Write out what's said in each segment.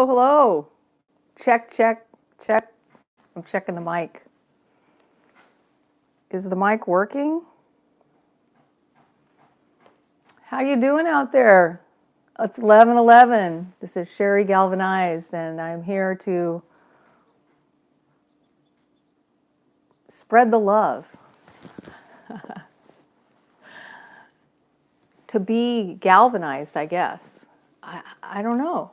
Oh, hello. Check, check, check. I'm checking the mic. Is the mic working? How you doing out there? It's 11:11. This is Sherry Galvanized, and I'm here to spread the love. To be galvanized, I guess. I don't know.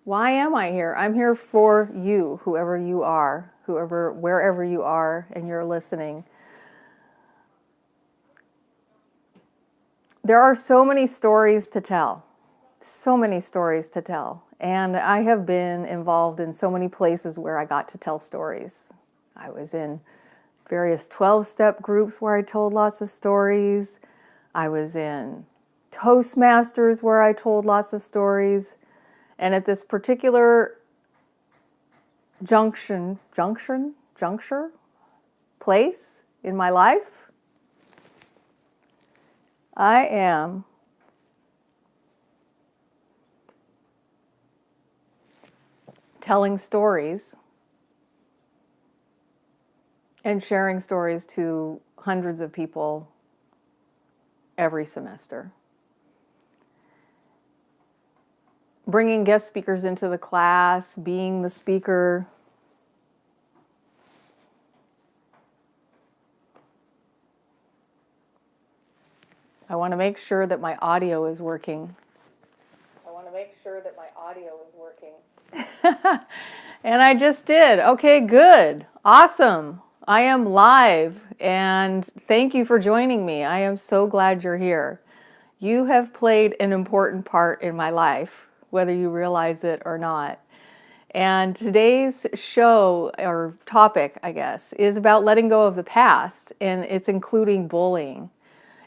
Why am I here? I'm here for you, whoever you are, wherever you are, and you're listening. There are so many stories to tell. So many stories to tell. And I have been involved in so many places where I got to tell stories. I was in various 12-step groups where I told lots of stories. I was in Toastmasters where I told lots of stories. And at this particular juncture place in my life, I am telling stories and sharing stories to hundreds of people every semester. Bringing guest speakers into the class, being the speaker. I want to make sure that my audio is working. And I just did. Okay, good. Awesome. I am live, and thank you for joining me. I am so glad you're here. You have played an important part in my life, whether you realize it or not. And today's show, or topic, I guess, is about letting go of the past, and it's including bullying.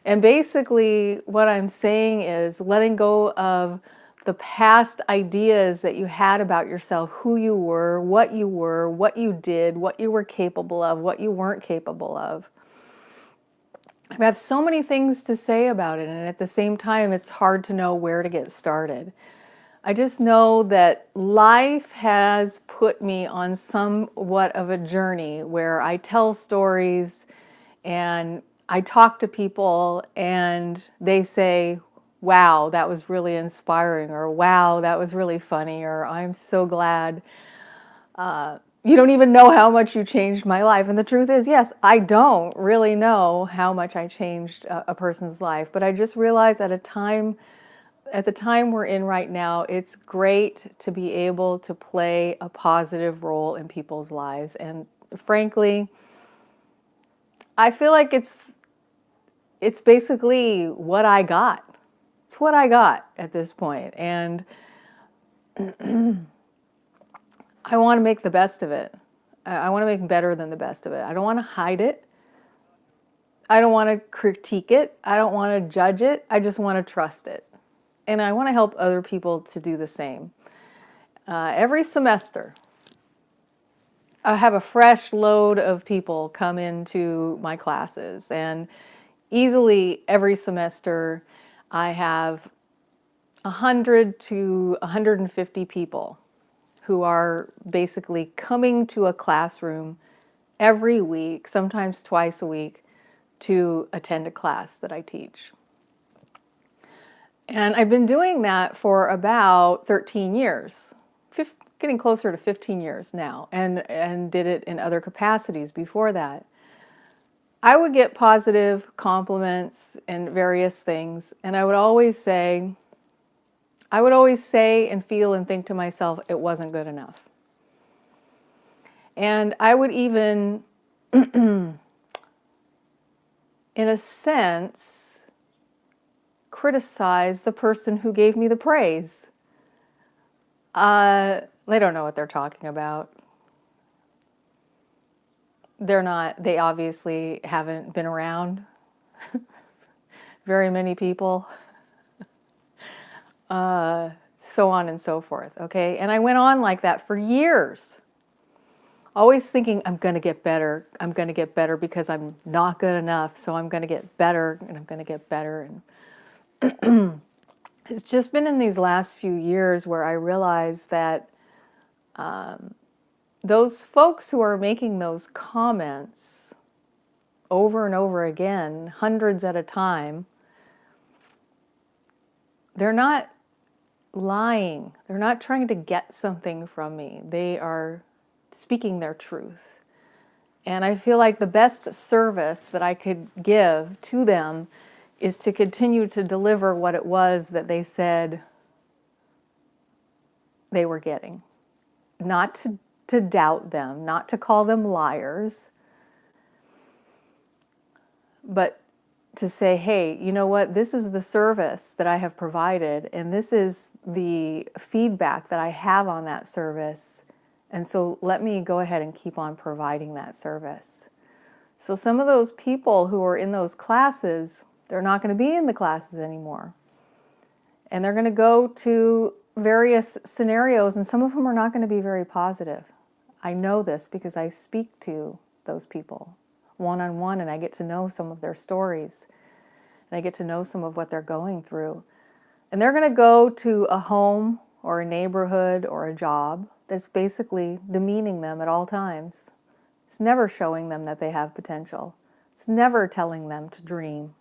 And basically, what I'm saying is letting go of the past ideas that you had about yourself, who you were, what you did, what you were capable of, what you weren't capable of. I have so many things to say about it, and at the same time, it's hard to know where to get started. I just know that life has put me on somewhat of a journey where I tell stories and I talk to people and they say, wow, that was really inspiring, or wow, that was really funny, or I'm so glad. You don't even know how much you changed my life. And the truth is, yes, I don't really know how much I changed a person's life, but I just realized at the time we're in right now, it's great to be able to play a positive role in people's lives. And frankly, I feel like it's basically what I got. It's what I got at this point. And I want to make the best of it. I want to make better than the best of it. I don't want to hide it. I don't want to critique it. I don't want to judge it. I just want to trust it. And I want to help other people to do the same. Every semester, I have a fresh load of people come into my classes. And easily every semester, I have 100 to 150 people who are basically coming to a classroom every week, sometimes twice a week, to attend a class that I teach. And I've been doing that for about 13 years, getting closer to 15 years now, and did it in other capacities before that. I would get positive compliments and various things, and I would always say and feel and think to myself, it wasn't good enough. And I would even, in a sense, criticize the person who gave me the praise. They don't know what they're talking about. They obviously haven't been around very many people. So on and so forth, okay? And I went on like that for years. Always thinking, I'm going to get better. I'm going to get better because I'm not good enough. So I'm going to get better, and I'm going to get better. And It's just been in these last few years where I realized that those folks who are making those comments over and over again, hundreds at a time, they're not lying. They're not trying to get something from me. They are speaking their truth. And I feel like the best service that I could give to them is to continue to deliver what it was that they said they were getting. Not to doubt them, not to call them liars, but to say, hey, you know what, this is the service that I have provided, and this is the feedback that I have on that service, and so let me go ahead and keep on providing that service. So some of those people who are in those classes, they're not going to be in the classes anymore. And they're going to go to various scenarios, and some of them are not going to be very positive. I know this because I speak to those people one-on-one, and I get to know some of their stories, and I get to know some of what they're going through. And they're going to go to a home or a neighborhood or a job that's basically demeaning them at all times. It's never showing them that they have potential. It's never telling them to dream.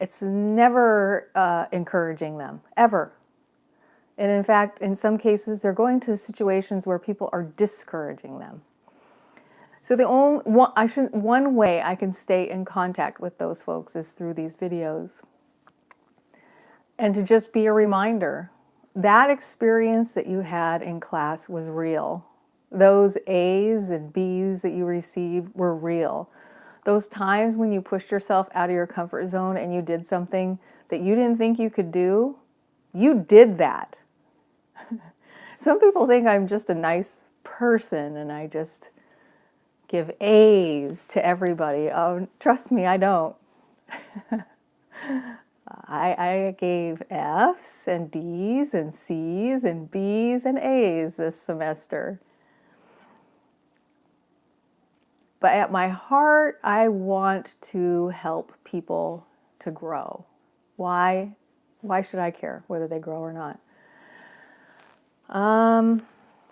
It's never encouraging them, ever. And in fact, in some cases, they're going to situations where people are discouraging them. So the only one way I can stay in contact with those folks is through these videos. And to just be a reminder, that experience that you had in class was real. Those A's and B's that you received were real. Those times when you pushed yourself out of your comfort zone and you did something that you didn't think you could do, you did that. Some people think I'm just a nice person and I just give A's to everybody. Oh, trust me, I don't. I gave F's and D's and C's and B's and A's this semester. But at my heart, I want to help people to grow. Why? Why should I care whether they grow or not?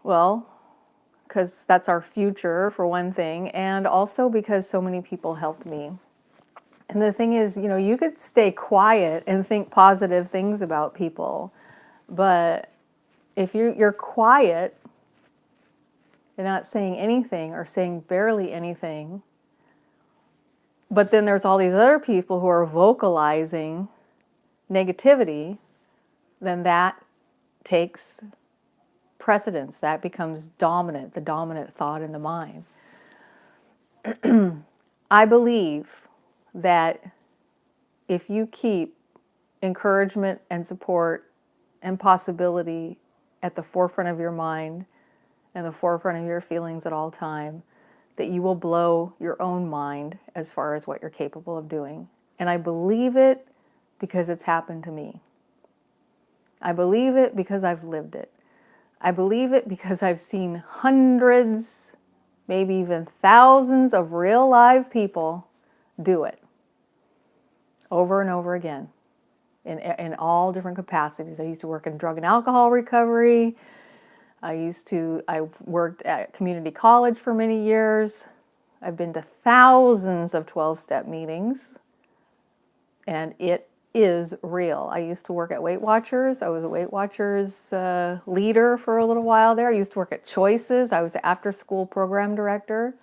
Well, because that's our future, for one thing, and also because so many people helped me. And the thing is, you could stay quiet and think positive things about people, but if you're quiet and not saying anything or saying barely anything, but then there's all these other people who are vocalizing negativity, then that takes precedence. That becomes dominant, the dominant thought in the mind. I believe that if you keep encouragement and support and possibility at the forefront of your mind and the forefront of your feelings at all time, that you will blow your own mind as far as what you're capable of doing. And I believe it because it's happened to me. I believe it because I've lived it. I believe it because I've seen hundreds, maybe even thousands of real live people do it over and over again in all different capacities. I used to work in drug and alcohol recovery. I worked at community college for many years. I've been to thousands of 12-step meetings, and it is real. I used to work at Weight Watchers. I was a Weight Watchers leader for a little while there. I used to work at Choices. I was the after-school program director.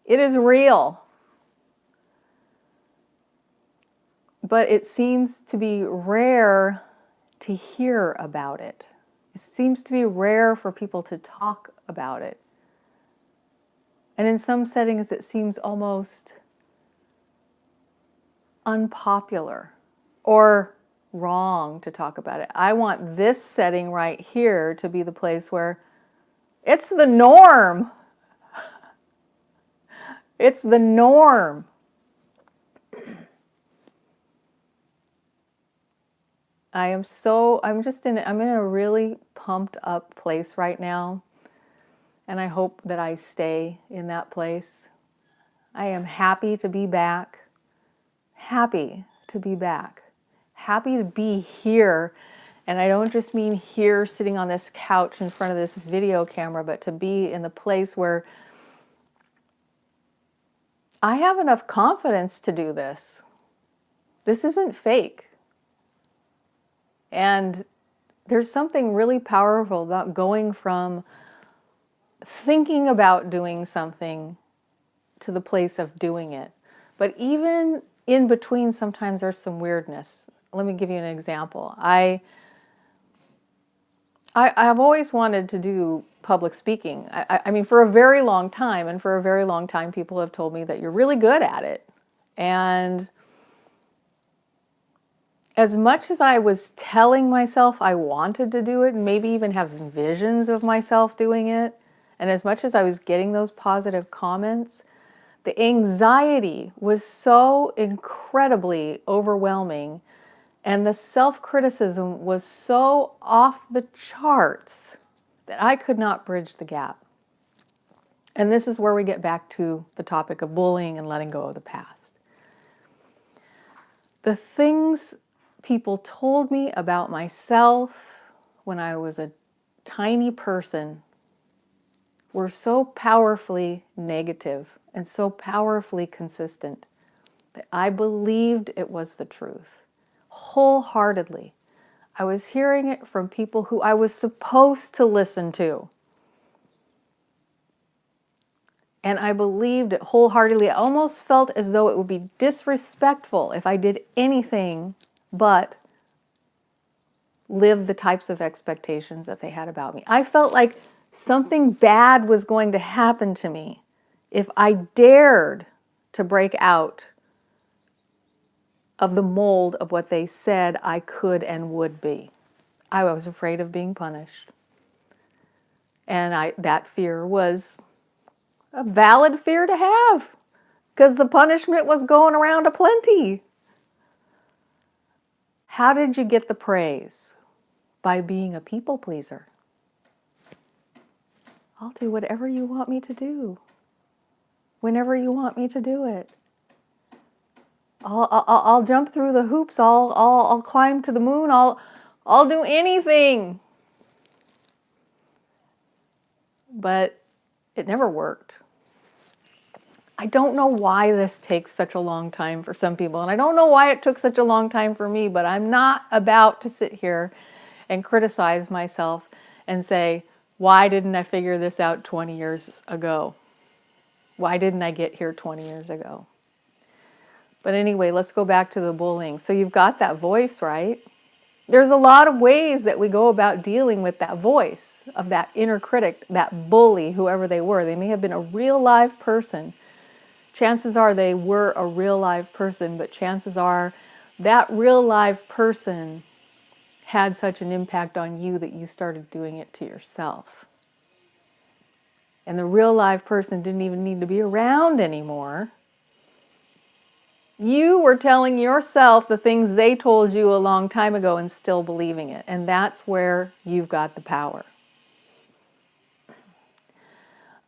It is real. But it seems to be rare to hear about it. It seems to be rare for people to talk about it. And in some settings, it seems almost unpopular or wrong to talk about it. I want this setting right here to be the place where it's the norm. It's the norm. I'm in a really pumped up place right now, and I hope that I stay in that place. I am happy to be back. Happy to be back. happy to be here. And I don't just mean here sitting on this couch in front of this video camera, but to be in the place where I have enough confidence to do this. This isn't fake. And there's something really powerful about going from thinking about doing something to the place of doing it. But even in between, sometimes there's some weirdness. Let me give you an example. I've always wanted to do public speaking. I mean, for a very long time, and for a very long time, people have told me that you're really good at it. And as much as I was telling myself I wanted to do it, and maybe even have visions of myself doing it, and as much as I was getting those positive comments, the anxiety was so incredibly overwhelming, and the self-criticism was so off the charts that I could not bridge the gap. And this is where we get back to the topic of bullying and letting go of the past. The things people told me about myself when I was a tiny person were so powerfully negative and so powerfully consistent that I believed it was the truth, wholeheartedly. I was hearing it from people who I was supposed to listen to. And I believed it wholeheartedly. I almost felt as though it would be disrespectful if I did anything but live the types of expectations that they had about me. I felt like something bad was going to happen to me if I dared to break out of the mold of what they said I could and would be. I was afraid of being punished. And that fear was a valid fear to have, because the punishment was going around aplenty. How did you get the praise? By being a people pleaser. I'll do whatever you want me to do, whenever you want me to do it. I'll jump through the hoops. I'll climb to the moon. I'll do anything. But it never worked. I don't know why this takes such a long time for some people, and I don't know why it took such a long time for me, but I'm not about to sit here and criticize myself and say, why didn't I figure this out 20 years ago? Why didn't I get here 20 years ago? But anyway, let's go back to the bullying. So you've got that voice, right? There's a lot of ways that we go about dealing with that voice of that inner critic, that bully, whoever they were. They may have been a real live person. Chances are they were a real live person, but chances are that real live person had such an impact on you that you started doing it to yourself. And the real live person didn't even need to be around anymore. You were telling yourself the things they told you a long time ago and still believing it. And that's where you've got the power.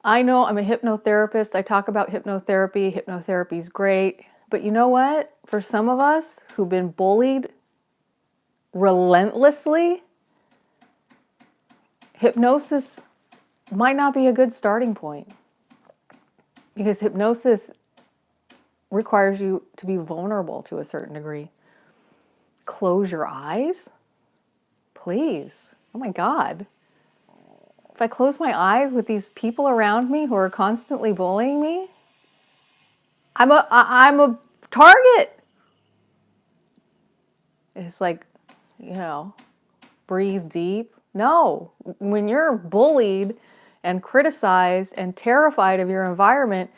I know I'm a hypnotherapist. I talk about hypnotherapy. Hypnotherapy is great. But you know what? For some of us who've been bullied relentlessly, hypnosis might not be a good starting point. Because hypnosis requires you to be vulnerable to a certain degree. Close your eyes, please. Oh my God. If I close my eyes with these people around me who are constantly bullying me, I'm a target. It's like, breathe deep. No, when you're bullied and criticized and terrified of your environment,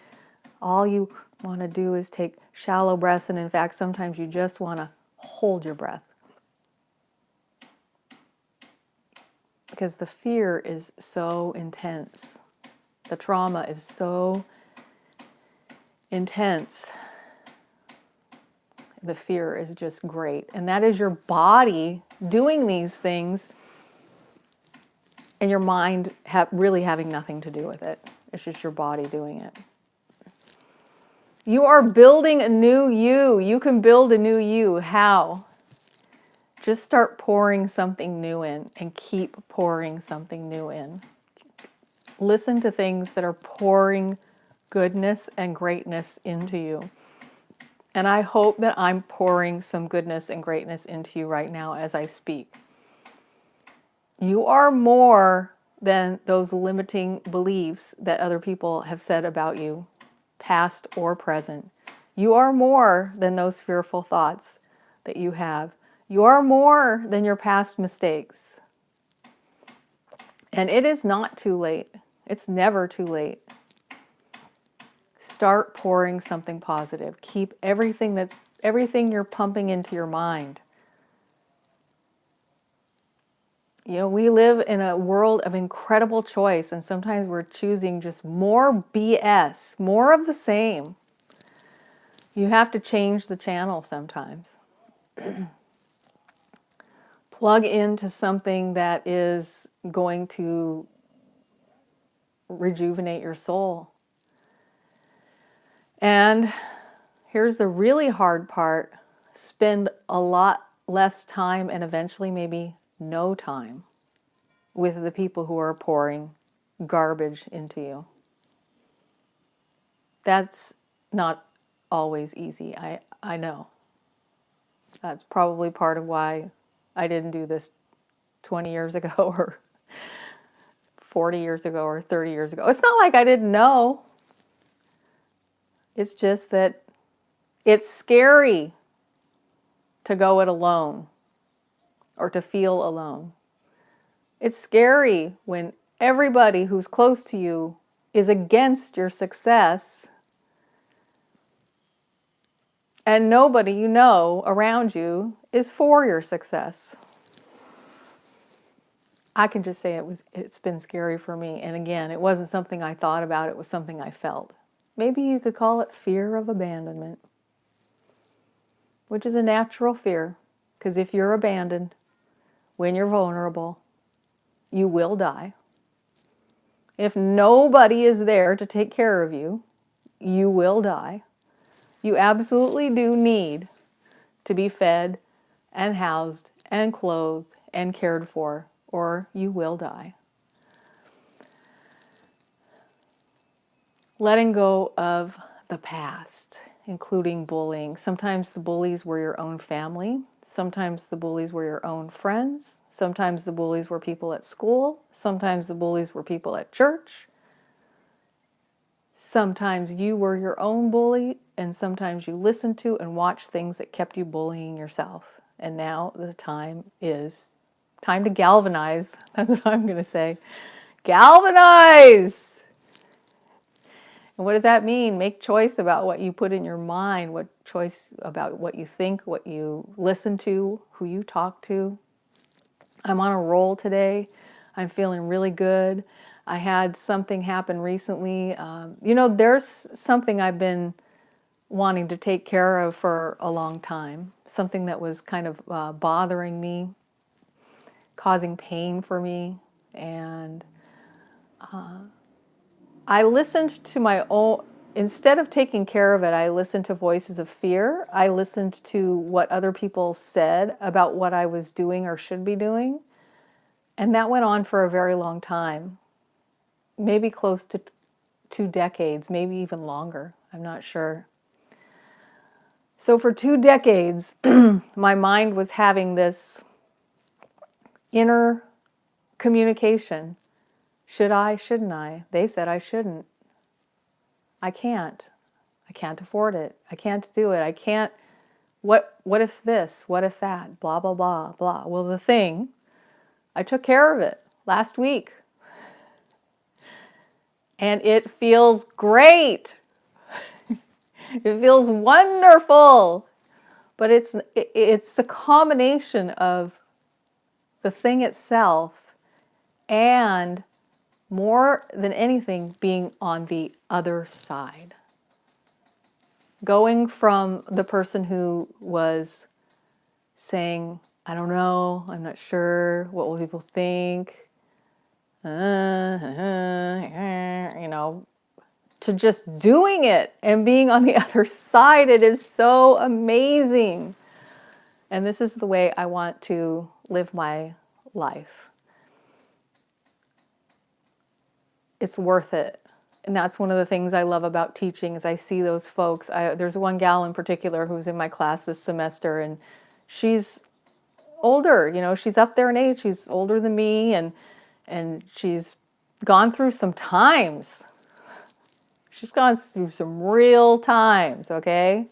all you want to do is take shallow breaths, and in fact, sometimes you just want to hold your breath. Because the fear is so intense. The trauma is so intense. The fear is just great. And that is your body doing these things and your mind really having nothing to do with it. It's just your body doing it. You are building a new you. You can build a new you. How? just start pouring something new in and keep pouring something new in. Listen to things that are pouring goodness and greatness into you. And I hope that I'm pouring some goodness and greatness into you right now as I speak. You are more than those limiting beliefs that other people have said about you, past or present. You are more than those fearful thoughts that you have. You are more than your past mistakes. And it is not too late. It's never too late. Start pouring something positive. Keep everything you're pumping into your mind. You know, we live in a world of incredible choice, and sometimes we're choosing just more BS, more of the same. You have to change the channel sometimes. Plug into something that is going to rejuvenate your soul. And here's the really hard part. Spend a lot less time and eventually maybe no time with the people who are pouring garbage into you. That's not always easy. I know. That's probably part of why I didn't do this 20 years ago or 40 years ago or 30 years ago. It's not like I didn't know. It's just that it's scary to go it alone or to feel alone. It's scary when everybody who's close to you is against your success and nobody you know around you is for your success. I can just say it's been scary for me. And again, it wasn't something I thought about, it was something I felt. Maybe you could call it fear of abandonment, which is a natural fear, because if you're abandoned, when you're vulnerable, you will die. If nobody is there to take care of you, you will die. You absolutely do need to be fed and housed and clothed and cared for, or you will die. Letting go of the past, including bullying. Sometimes the bullies were your own family. Sometimes the bullies were your own friends. Sometimes the bullies were people at school. Sometimes the bullies were people at church. Sometimes you were your own bully, and sometimes you listened to and watched things that kept you bullying yourself. And now the time to galvanize. That's what I'm going to say. Galvanize! And what does that mean? Make choice about what you put in your mind, what choice about what you think, what you listen to, who you talk to. I'm on a roll today. I'm feeling really good. I had something happen recently. There's something I've been wanting to take care of for a long time. Something that was kind of bothering me, causing pain for me. And I listened to my own, instead of taking care of it, I listened to voices of fear. I listened to what other people said about what I was doing or should be doing. And that went on for a very long time, maybe close to 2 decades, maybe even longer. I'm not sure. So for 2 decades, my mind was having this inner communication. Should I? Shouldn't I? They said I shouldn't. I can't. I can't afford it. I can't do it. I can't. What if this? What if that? Blah, blah, blah, blah. Well, the thing, I took care of it last week. And it feels great. It feels wonderful. But it's a combination of the thing itself and, more than anything, being on the other side. Going from the person who was saying, I don't know, I'm not sure, what will people think, to just doing it and being on the other side. It is so amazing. And this is the way I want to live my life. It's worth it. And that's one of the things I love about teaching is I see those folks. There's one gal in particular who's in my class this semester, and she's older, she's up there in age. She's older than me, and she's gone through some times. She's gone through some real times, okay?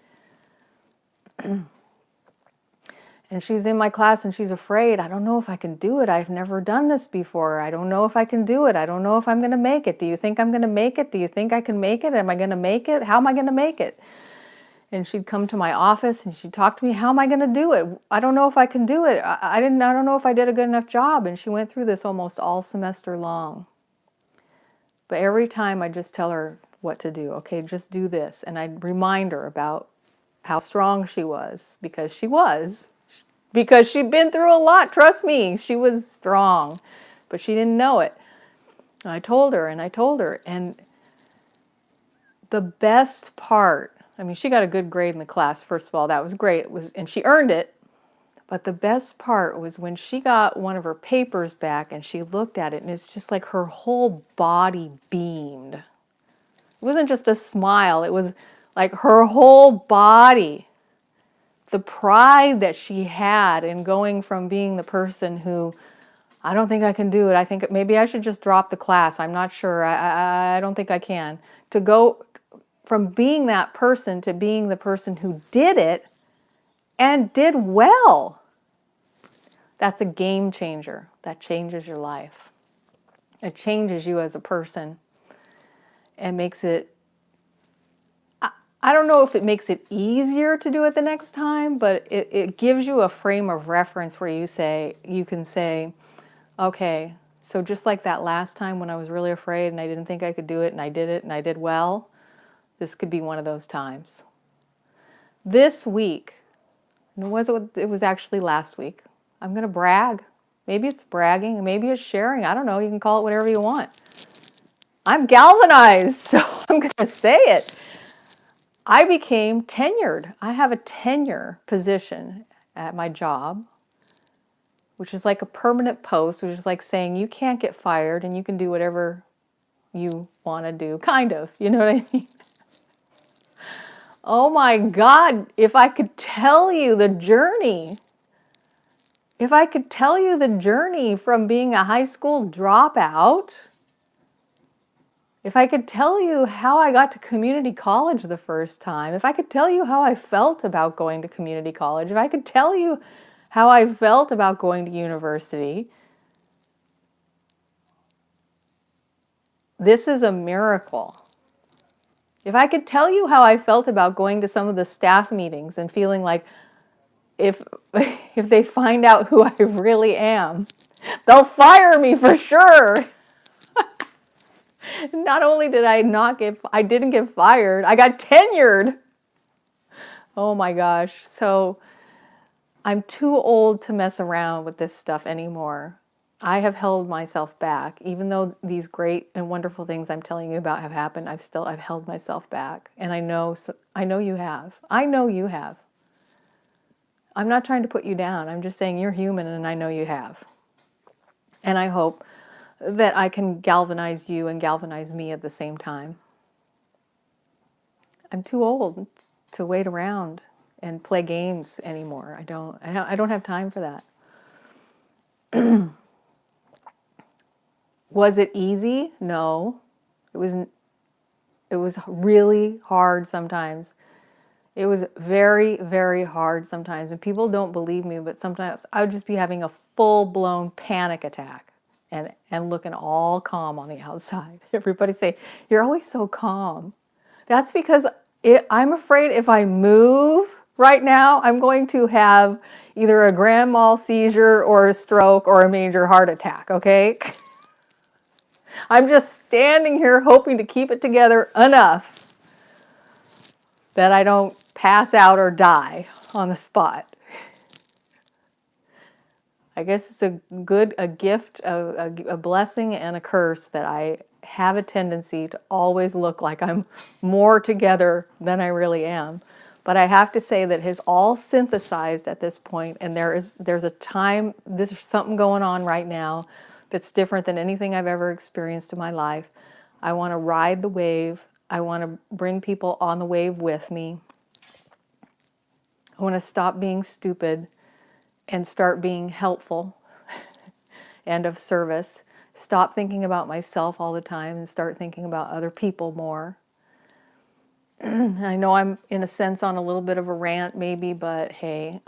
And she's in my class and she's afraid. I don't know if I can do it. I've never done this before. I don't know if I can do it. I don't know if I'm going to make it. Do you think I'm going to make it? Do you think I can make it? Am I going to make it? How am I going to make it? And she'd come to my office and she'd talk to me. How am I going to do it? I don't know if I can do it. I don't know if I did a good enough job. And she went through this almost all semester long. But every time I just tell her what to do. Okay, just do this. And I'd remind her about how strong she was, because she was. Because she'd been through a lot, trust me, she was strong, but she didn't know it. And I told her, and the best part, she got a good grade in the class, first of all, that was great, and she earned it, but the best part was when she got one of her papers back and she looked at it, and it's just like her whole body beamed. It wasn't just a smile, it was like her whole body. The pride that she had in going from being the person who, I don't think I can do it. I think maybe I should just drop the class. I'm not sure. I don't think I can. To go from being that person to being the person who did it and did well. That's a game changer. That changes your life. It changes you as a person and makes it, I don't know if it makes it easier to do it the next time, but it gives you a frame of reference where you can say, okay, so just like that last time when I was really afraid and I didn't think I could do it and I did it and I did well, this could be one of those times. This week, it was actually last week, I'm going to brag. Maybe it's bragging, maybe it's sharing. I don't know, you can call it whatever you want. I'm galvanized, so I'm going to say it. I became tenured. I have a tenure position at my job, which is like a permanent post, which is like saying you can't get fired and you can do whatever you want to do, kind of, you know what I mean? Oh my God, if I could tell you the journey, from being a high school dropout, if I could tell you how I got to community college the first time, if I could tell you how I felt about going to community college, if I could tell you how I felt about going to university, this is a miracle. If I could tell you how I felt about going to some of the staff meetings and feeling like if they find out who I really am, they'll fire me for sure. Not only did I didn't get fired, I got tenured. Oh my gosh. So I'm too old to mess around with this stuff anymore. I have held myself back. Even though these great and wonderful things I'm telling you about have happened, I've held myself back. And I know you have. I know you have. I'm not trying to put you down. I'm just saying you're human and I know you have. And I hope that I can galvanize you and galvanize me at the same time. I'm too old to wait around and play games anymore. I don't have time for that. Was it easy? No. It was really hard sometimes. It was very, very hard sometimes. And people don't believe me, but sometimes I would just be having a full-blown panic attack and looking all calm on the outside. Everybody say, you're always so calm. That's because I'm afraid if I move right now, I'm going to have either a grand mal seizure or a stroke or a major heart attack, okay? I'm just standing here hoping to keep it together enough that I don't pass out or die on the spot. I guess it's a gift, a blessing and a curse that I have a tendency to always look like I'm more together than I really am. But I have to say that it has all synthesized at this point, and there's a time, there's something going on right now that's different than anything I've ever experienced in my life. I want to ride the wave. I want to bring people on the wave with me. I want to stop being stupid and start being helpful and of service. Stop thinking about myself all the time and start thinking about other people more. I know I'm, in a sense, on a little bit of a rant maybe, but hey,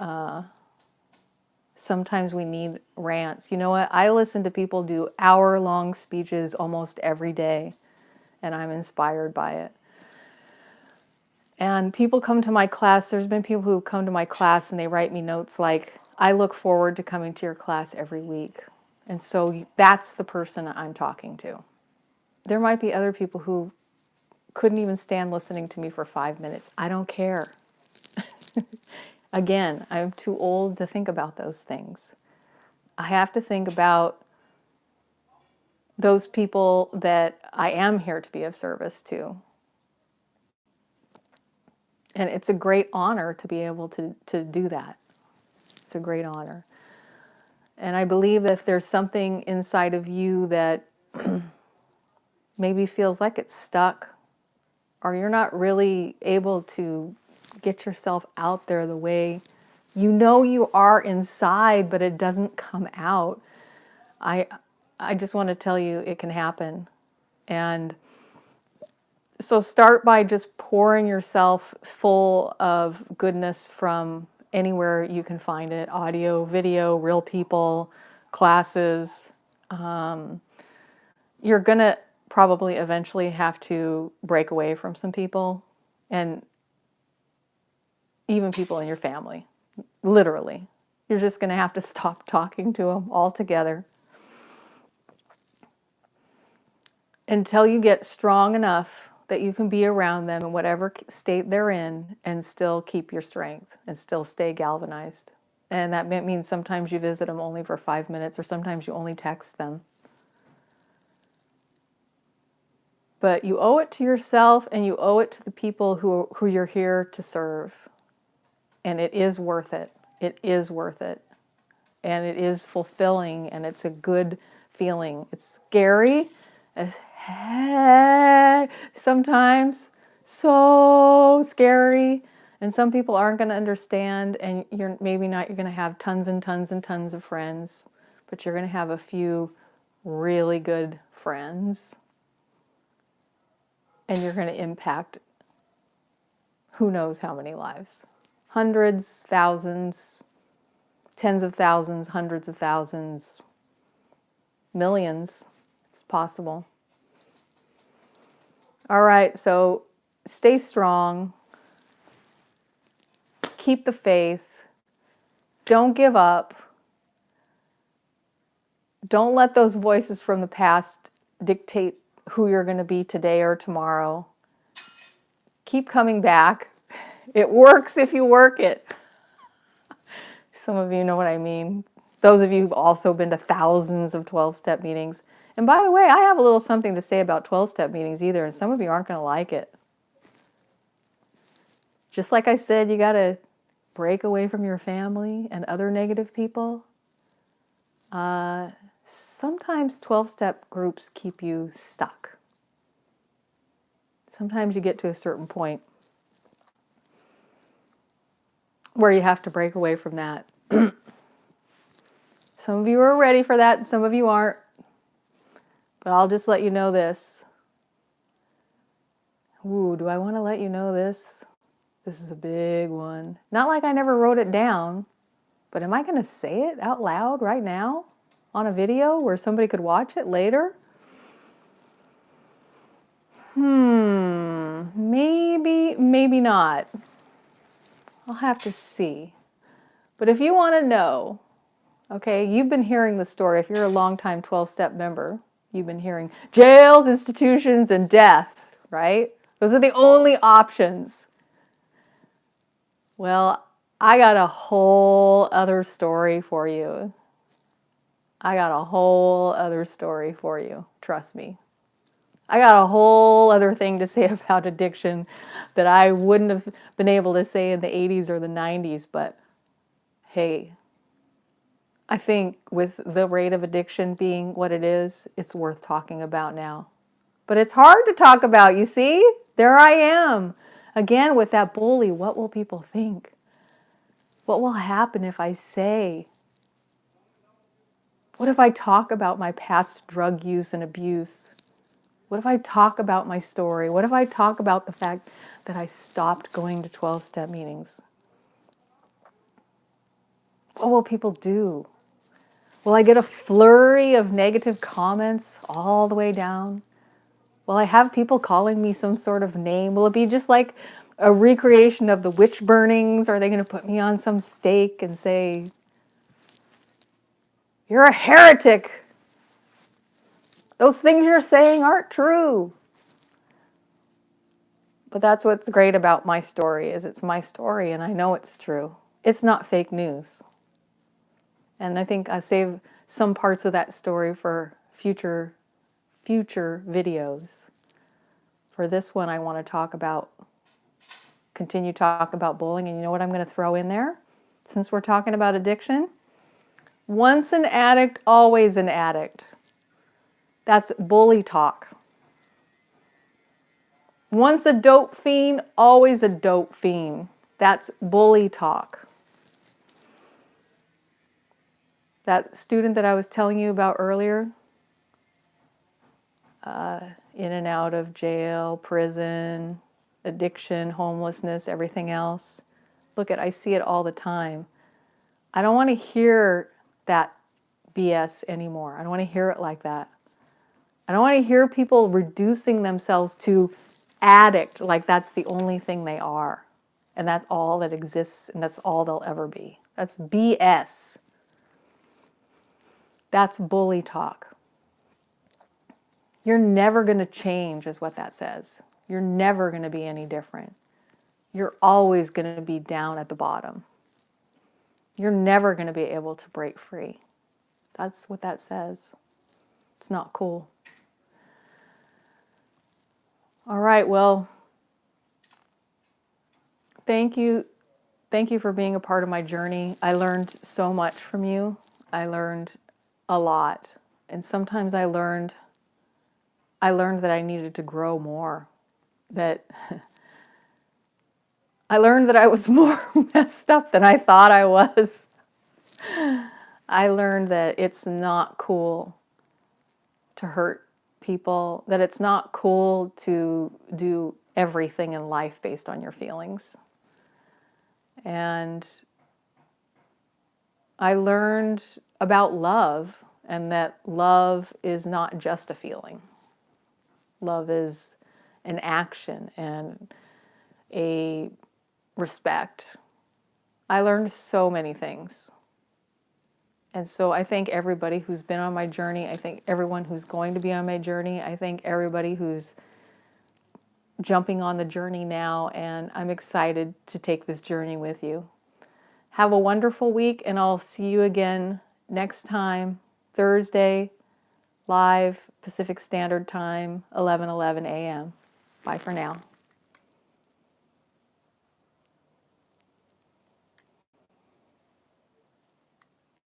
sometimes we need rants. You know what? I listen to people do hour-long speeches almost every day, and I'm inspired by it. And people come to my class. There's been people who come to my class and they write me notes like, I look forward to coming to your class every week. And so that's the person I'm talking to. There might be other people who couldn't even stand listening to me for 5 minutes. I don't care. Again, I'm too old to think about those things. I have to think about those people that I am here to be of service to. And it's a great honor to be able to do that. It's a great honor. And I believe if there's something inside of you that maybe feels like it's stuck, or you're not really able to get yourself out there the way you know you are inside, but it doesn't come out, I just want to tell you it can happen. And so start by just pouring yourself full of goodness from anywhere you can find it. Audio, video, real people, classes. You're going to probably eventually have to break away from some people, and even people in your family. Literally. You're just going to have to stop talking to them altogether until you get strong enough that you can be around them in whatever state they're in and still keep your strength and still stay galvanized. And that means sometimes you visit them only for 5 minutes, or sometimes you only text them. But you owe it to yourself, and you owe it to the people who you're here to serve. And it is worth it. It is worth it. And it is fulfilling, and it's a good feeling. It's scary as heck sometimes, so scary. And some people aren't going to understand, and you're going to have tons and tons and tons of friends, but you're going to have a few really good friends. And you're going to impact who knows how many lives. Hundreds, thousands, tens of thousands, hundreds of thousands, millions. It's possible. All right, so stay strong. Keep the faith. Don't give up. Don't let those voices from the past dictate who you're going to be today or tomorrow. Keep coming back. It works if you work it. Some of you know what I mean. Those of you who've also been to thousands of 12-step meetings. And by the way, I have a little something to say about 12-step meetings either, and some of you aren't going to like it. Just like I said, you got to break away from your family and other negative people. Sometimes 12-step groups keep you stuck. Sometimes you get to a certain point where you have to break away from that. Some of you are ready for that, and some of you aren't. But I'll just let you know this. Ooh, do I want to let you know this? This is a big one. Not like I never wrote it down, but am I going to say it out loud right now on a video where somebody could watch it later? Maybe, maybe not. I'll have to see. But if you want to know, okay, you've been hearing the story. If you're a longtime 12-step member, you've been hearing jails, institutions, and death, right? Those are the only options. Well, I got a whole other story for you. I got a whole other story for you. Trust me. I got a whole other thing to say about addiction that I wouldn't have been able to say in the 80s or the 90s, but hey, I think with the rate of addiction being what it is, it's worth talking about now. But it's hard to talk about, you see? There I am. Again, with that bully, what will people think? What will happen if I say? What if I talk about my past drug use and abuse? What if I talk about my story? What if I talk about the fact that I stopped going to 12-step meetings? What will people do? Will I get a flurry of negative comments all the way down? Will I have people calling me some sort of name? Will it be just like a recreation of the witch burnings? Are they going to put me on some stake and say, "You're a heretic. Those things you're saying aren't true"? But that's what's great about my story, is it's my story and I know it's true. It's not fake news. And I think I save some parts of that story for future videos. For this one, I want to continue talk about bullying. And you know what I'm going to throw in there? Since we're talking about addiction, once an addict, always an addict. That's bully talk. Once a dope fiend, always a dope fiend. That's bully talk. That student that I was telling you about earlier, in and out of jail, prison, addiction, homelessness, everything else. Look, I see it all the time. I don't want to hear that BS anymore. I don't want to hear it like that. I don't want to hear people reducing themselves to addict like that's the only thing they are. And that's all that exists and that's all they'll ever be. That's BS. That's bully talk. You're never going to change, is what that says. You're never going to be any different. You're always going to be down at the bottom. You're never going to be able to break free. That's what that says. It's not cool. All right, well, thank you. Thank you for being a part of my journey. I learned so much from you. I learned a lot. And sometimes I learned that I needed to grow more. That I learned that I was more messed up than I thought I was. I learned that it's not cool to hurt people, that it's not cool to do everything in life based on your feelings. And I learned about love, and that love is not just a feeling. Love is an action and a respect. I learned so many things. And so I thank everybody who's been on my journey. I thank everyone who's going to be on my journey. I thank everybody who's jumping on the journey now, and I'm excited to take this journey with you. Have a wonderful week, and I'll see you again next time, Thursday, live Pacific Standard Time, 11:11 a.m. Bye for now.